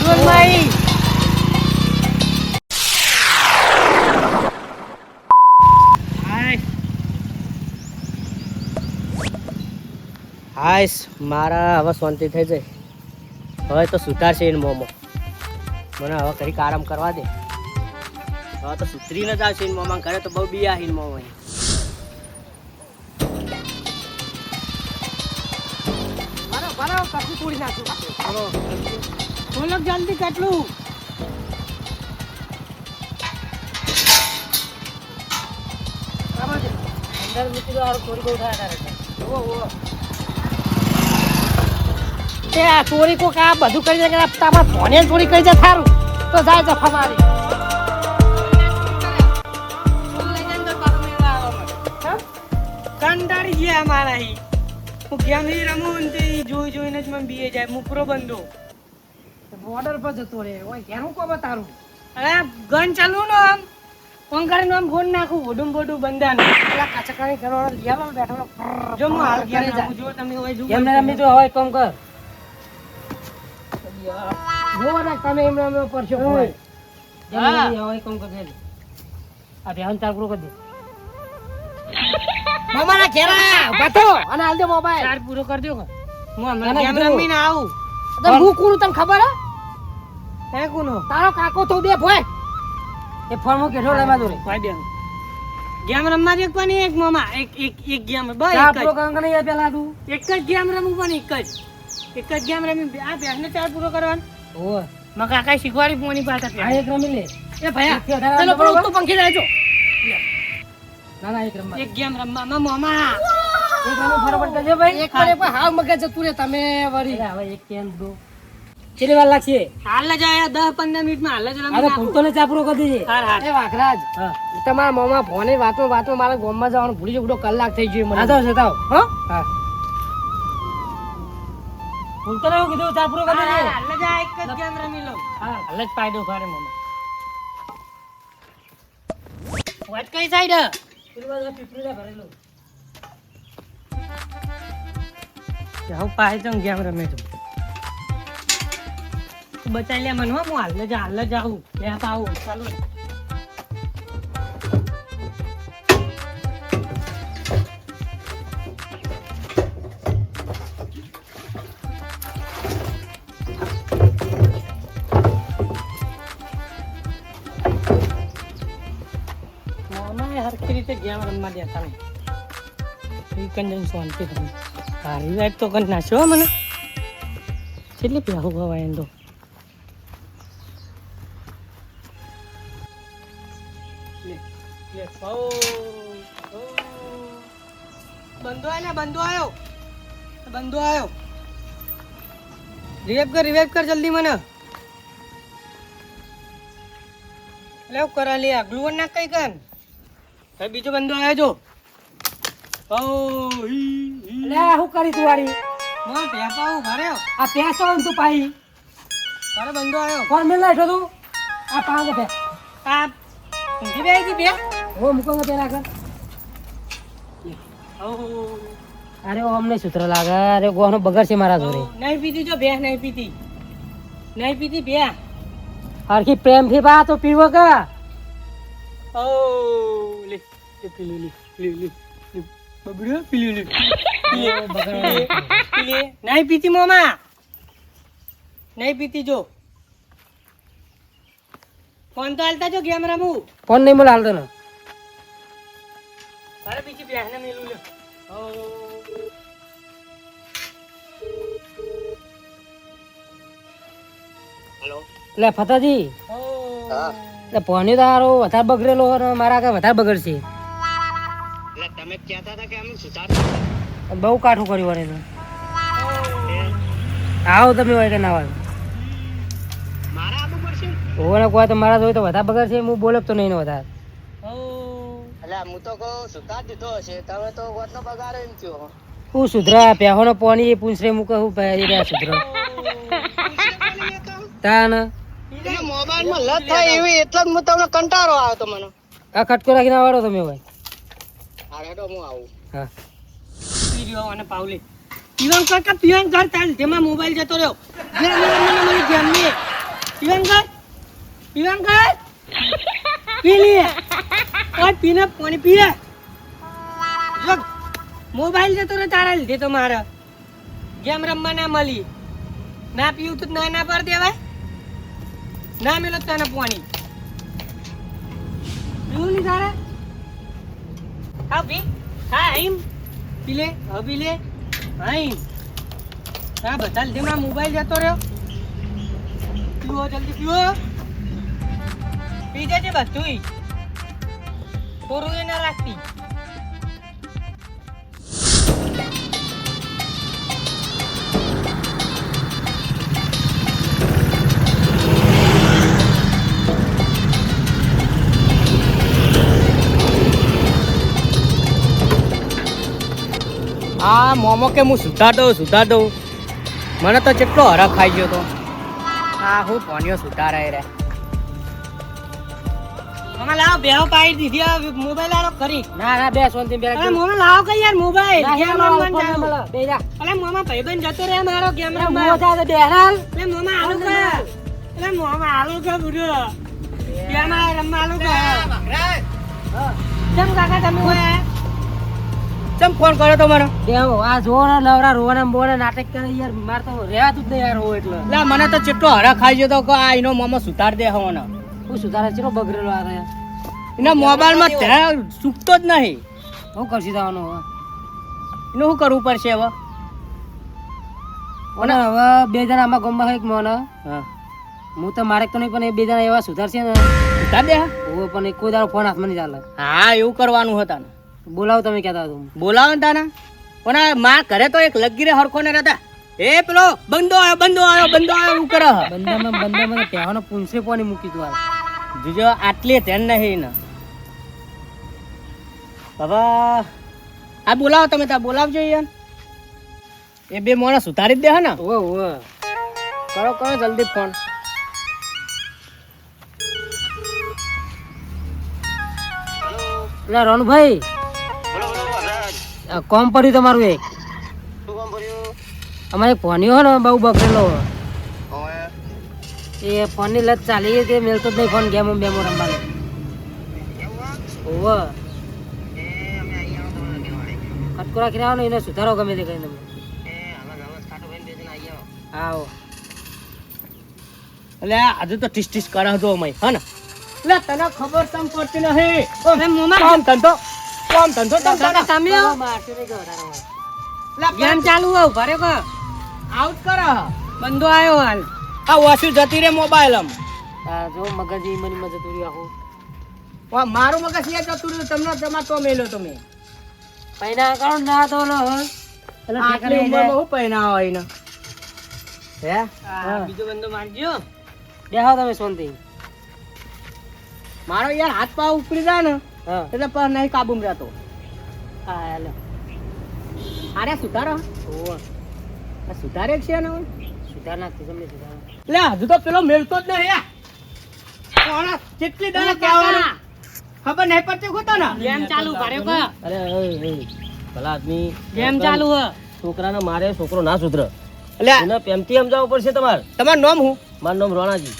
માઈ હાઈસ મારા હવે શાંતિ થઈ જાય. હવે તો સુધારશે એને મોમો. મને હવે કંઈક આરામ કરવા દે. હવે તો સુધરીને જ આવશે એને મોમાં. ઘરે તો બહુ બિયા હિન મોમો. બરાબર કશું તોડી નાખ્યું. બોલો જલ્દી કેટલું અંદર મિત્રો થોડી બહુ થાય. ચોરી કોક આ બધું કરી દે કે તમારા ફોને ચોરી કરી દે થારું તો જાય જફા મારી. કંટાળી ગયા અમારા અહીં. હું ગેમ નહીં રમું ને તે જોઈ જોઈને જ મને બીએ જાય. મુકરો બંધો બોર્ડર પર જતો રહે હોય ઘેરું કો તારું. અરે ગન ચાલુ ને આમ પંખાડી નો આમ ફોન નાખું બોડું બોડું બંધાનું પેલા કાચકાની ઘરવાળો લેવા બેઠો. જો હું હાલ ઘરે જાઉં. જો તમે હોય જો એમને રમી તો હોય કોમ કર. જો ના તમે એમ રમે પરશો હોય. હા હોય કોમ કર. આ ધ્યાન ચાર પૂરો કરી દે. મામાના ઘેરા બાતો અને હાલ દે મોબાઈલ ચાર પૂરો કરી દો. હું હમણાં ગેમ રમીને આવું. તો હું કોણ તને ખબર હે કોનો તારો કાકો તો બે ભોય એ ફોર્મો કેઠો લેવા દો રે ભાઈ બે ગેમ રમવા દે કોની એક મામા એક ગેમ બસ એક જ પ્રોગ્રામ નહીં પેલા તું એક જ ગેમ રમું પણ એક જ ગેમ રમી આ બેસને ચાર પૂરો કરવાનો. ઓ માં કાકા શીખવાડી પોની પાછા આ એક રમી લે એ ભયા ચલો પણ તો પંખી જાય જો ના ના એક ગેમ રમવા મામા એક રમો ફટાફટ કરજો ભાઈ. એક કરે પણ હાવ મગજ જતું રે તમે વરી હવે એક કેમ દો કેટલી વાર લાગશે? હાલ જ આયા 10-15 મિનિટમાં હાલ જ રમી. અરે ભૂલતો ને ચાપરો કરી દેજે. એ વાખરાજ તમારા મોમાં ફોને વાતો મારા ગામમાં જવાનું ભૂલી જઉં. કલાક થઈ ગયો મને. આવો જતાઓ હા હા ભૂલતો રહો કીધું ચાપરો કરી દેજે. હાલ જ આ એક જ ગેમ રમી લો. હા હાલ જ પાડો ફારે મોમાં. વાત કઈ સાઈડ પેલી બાજુ પીપળીલા ભરેલો જાવ પાહે તો ગેમ રમે તો બચાઈ લે મને. હું હાલ જ આવું લે આવું ચાલો. હરખી રીતે ગેમ રમવા દેતા નહીં. કંજન શાંતિ તમે સારી વાત તો કરી નાખ્યો મને. કેટલી પ્યાહું ગવાય એમ તો બંધો આવ્યો. રિવાઇવ કર જલ્દી મને. લે કરા લે ગ્લુવન નાખ કઈ કર. ભાઈ બીજો બંધો આવ્યો જો. લે હું કરી તું વારી મોં પેપા હું ભર્યો. આ પેસો તું પાઈ તારે બંધો આવ્યો. કોણ મેલ લાઈઠો તું આ પાંચ પે આ ઊંધી બે કી બે ઓ મુકો પેલા કર. અરે ઓ અમને સૂત્ર લાગે. અરે ગોનો બગર છે મારા જોડે. નહીં પીતી જો બે નહીં પીતી બે હરખી પ્રેમ થી બા તો પીવો કા. ઓ લે પીલી લે બબડ્યો પીલી લે નહીં પીતી મોમા નહીં પીતી જો. ફોન તો હાલતા જો ગેમ રમું. ફોન નહીં મને હાલતો ને અરે બીજી બેહને મેલું લે. હેલો લે ફતાજી. હા લે ફોન તારો વધારે બગડેલો મારા કે વધારે બગડશે. એટલે તમે કહેતા હતા કે અમે સુધાર બહુ કાઠું કર્યું વરે તો. આવો તમે હોય કે ના હોય મારા આબુ પડશે. ઓને કોઈ તો મારા જોઈ તો વધારે બગડશે. હું બોલે તો નહીં ને વધારે. એટલે હું તો કહું સુધાર દીધો હશે તમે તો વતનો બગાડે એમ થયો. હું સુધરા પેહોનો પોની એ પૂછરે મુકે હું પહેરી રહ્યા સુધરા તાન મોબાઈલ માં લત થાય એવી એટલે જ હું તમને કંટાળો આવ્યો તો મને. આ ખટકો રાખીને આવડો તમે ભાઈ. હા હેડો હું આવું. હા પીર્યો અને પાવલી પીવન કાકા પીવન ઘર તાલ તેમાં મોબાઈલ જતો રહ્યો. જે મને ગેમ ની પીવાંકર પી લે ઓય પીને પાણી પીએ જો મોબાઈલ જતો રે તારા લીધે તો મારે ગેમ રમવા ના મળી ના પીવું તો ના પર દેવાય ના મેલો તને પાણી પીવું નહીં તારે હા પી હા હિમ પી લે હવે પી લે હા હિમ હા બધા લીધે મારા મોબાઈલ જતો રહ્યો પીવો જલ્દી પીવો પી જજે બધું થોડું એ ના રાખતી આ મોમો કે હું સુધાર દઉં મને તો કેટલો હરખ ખાઈ ગયો તો આ હું પોનિયો સુધારાય રે મમ્મા લાવ બેહો પાઈ દીધી આ મોબાઈલ આલો કરી ના બે સોનથી બે અરે મમ્મા લાવ કઈ યાર મોબાઈલ ગેમ રમવા જાવ બે જા અરે મમ્મા ભાઈબંધ જતો રે મારો ગેમ રમવા મોજા તો બેરાલ અરે મમ્મા આલુ કે અરે મમ્મા આલુ કે બુડો ગેમ રમવા આલુ કે કેમ કાકા તમે હોય ચમ ફોન કર્યો તો મને બેહો આ જોરા નવરા રોવાના બોના નાટક કરે યાર માર તો રહેવાતું જ નહીં યાર હો એટલે લા મને તો કેટલો હરખ ખાઈ ગયો તો કે આ એનો મોમો સુધાર દે હવાનો હું સુધારે ચલો બગડેલો આ રે એના મોબાઈલમાં ધ્યાન સુકતો જ નહીં હું કરશી દાવાનો હવે એનું શું કરવું પડશે હવે અને હવે બે જણા આમાં ગમવા એક મોને હા હું તો મારે તો નહીં પણ એ બે જણા એવા સુધારશે ને સુધાર દે ઓ પણ કોઈ દાડો ફોન હાથમાં નહીં ચાલે હા એવું કરવાનું હતા ને બોલાવો તમે કહેતા હતા બોલાવો ને તાના પણ આ માર ઘરે તો એક લગીરે હરખો ને રહેતા એ પેલો બંદો આવ્યો એવું કરે બંદામાં પહેવાનો પૂંછે પાણી મૂકી તું હાલ જોજો આટલી ધ્યાન નહીં ને બાબા આ બોલાવો તમે ત્યાં બોલાવજો યાર એ બે મોણા સુધારી જ દે હે ને ઓ કરો જલ્દી ફોન એટલે રણભાઈ કોમ પડ્યું તમારું એક અમારે એક ફોનીઓ ને બહુ બગડેલો એ ફોનની લત ચાલી ગઈ તે મેલતો જ નહીં ફોન ગેમો બેમો રમવાનો ઓવ ખટકોરા કરી આવો ને એને સુધારો ગમે તે કરીને તમે આવો એટલે આજે તો ટીસ કરે હતો અમે હે ને એટલે તને ખબર તમ પડતી નહીં કામ ધંધો તમે ગેમ ચાલુ હોવ ભરે કો આઉટ કર બંધો આવ્યો હાલ આ ઓછું જતી રે મોબાઈલ આમ જો મગજ મની મજે તુરી આખું મારું મગજ એ જતું રહ્યું તમને તમારે તો મેલ્યો તમે પૈના કાઢો ના તો લો આટલી ઉંમરમાં હું પહેના હોય ને હે બીજો બંધો મારજો બેહો તમે શાંતિ મારો યાર હાથ પા ઉપડી જાય ને હા એટલે પર નહીં કાબુમાં રહેતો હા હાલો અરે સુધારો ઓવ સુધારે છે ને સુધાર નાખતી તમને સુધાર લે હજુ તો પેલો મેલતો જ નહીં કોણા કેટલી દાડા કહેવાનું ખબર નહીં પડતી કોતો ને ગેમ ચાલુ ભરે કો અરે ભલા આદમી ગેમ ચાલુ હ છોકરાને મારે છોકરો ના સુધરે એટલે એને પ્રેમથી સમજાવવું પડશે તમારું નામ હું મારું નામ રોણાજી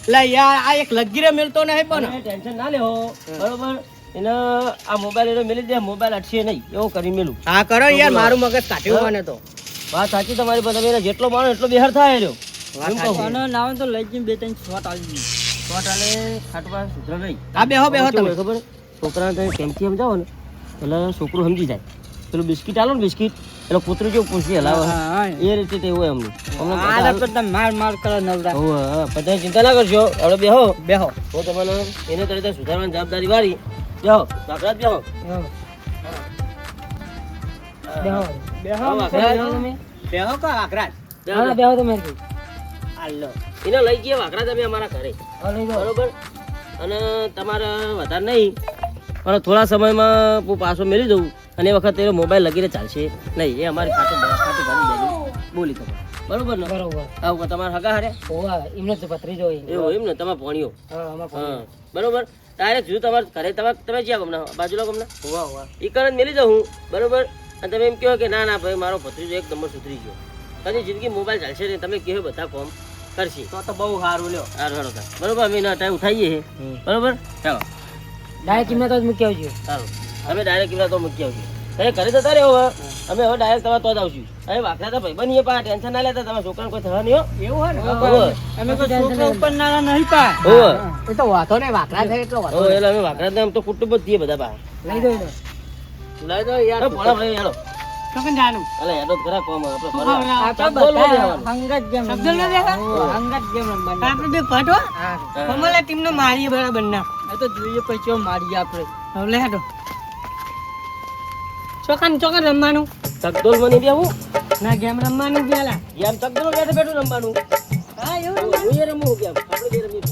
એટલે યાર આ એક લગીરે મેલતો નહીં પણ ટેન્શન ના લેવો બરોબર એને આ મોબાઈલ એને મેલી દે મોબાઈલ અટશે નહીં એવું કરી મેલું હા કરો યાર મારું મગજ કાઢ્યું મને તો વાત સાચી તમારી પણ તમે જેટલો માનો એટલો બિહાર થાય રહ્યો નાવ તો લઈ જઈને બે ત્રણ શોટ આવી શોટ આલે ખાટવા સુધરે નહીં આ બેહો તમે ખબર છોકરાને તમે પ્રેમથી સમજાવો ને એટલે છોકરું સમજી જાય પેલું બિસ્કિટ આલો ને બિસ્કિટ એટલે કૂતરું જેવું પૂછી હલાવે એ રીતે તે હોય અમને માર કરે નવરા બધા ચિંતા ના કરશો હવે બેહો હું તમને એને તરત સુધારવાની જવાબદારી વાળી બેહો વાકરાત બેહો કા વાકરાત બેહો તમે હાલો એને લઈ ગયા વાકરા તમે અમારા ઘરે બરોબર અને તમારે વધારે નહીં પણ થોડા સમયમાં હું પાછો મેળવી દઉં અને એ વખત એનો મોબાઈલ લગીને ચાલશે નહીં એ અમારી ખાતું ભરી બોલી તમે બરોબર ને બરોબર આવું તમારા હગા હારે એમને તો ભત્રીજો એવું એમ ને તમે ભણ્યો હા બરોબર ડાયરેક્ટ જોયું તમારે ઘરે તમે જ્યાં ગમના બાજુલો ગમના એ કરંટ મેળી જાઉં હું બરોબર અને તમે એમ કહો કે ના ભાઈ મારો ભત્રીજો એક નંબર સુધરી ગયો કદી જિંદગી મોબાઈલ ચાલશે નહીં તમે કહો બધા કોમ કરશી તો બહુ સારું લ્યો. હારું હેડો તાર. બરોબર અમે એના ટાઈમ ઉઠાઈએ છે બરોબર ચાલો ડાયરેક્ટ કિંમત જ મૂકી આવજો. સારું અમે ડાયરેક્ટ કિલ્લા તો મૂકી આવશું તમે ઘરે જતા રહ્યો હવે અમે હવે ડાયરેક્ટ તમારે તો જ આવશું હવે વાકડા તો ભાઈ બનીએ પા ટેન્શન ના લેતા તમારા છોકરાને કોઈ થવા નહીં હો એવું હોય હોવે. ને અમે તો છોકરા ઉપર ના નહીં પા હોવે. એ તો વાતો નહીં વાકડા થાય એટલો વાતો એટલે અમે વાકડા તો આમ તો કુટુંબ જ છીએ બધા પા લઈ દો ને લઈ દો યાર ભણા ભાઈ હેડો તો કેમ જાનું અલે હેડો જ ખરા કોમ આપણે આ ફરવા. તો શબ્દો લઈ બધા લેવાનો. હંગત જેમ શબ્દ ન દેખા હંગત જેમ રમવાનું આપણે બે ફાટો કમલા ટીમ નો મારીએ બરાબર ના આ તો જોઈએ પછી મારીએ આપણે હવે લે હેડો ચોકન ચોકન રમવાનું ચકડોલ બની બેહું ના ગેમ રમવાનું પેલા એમ ચકડોલ બેઠે બેઠું રમવાનું હા એવું હું એ રમું કેમ આપણે બે રમીએ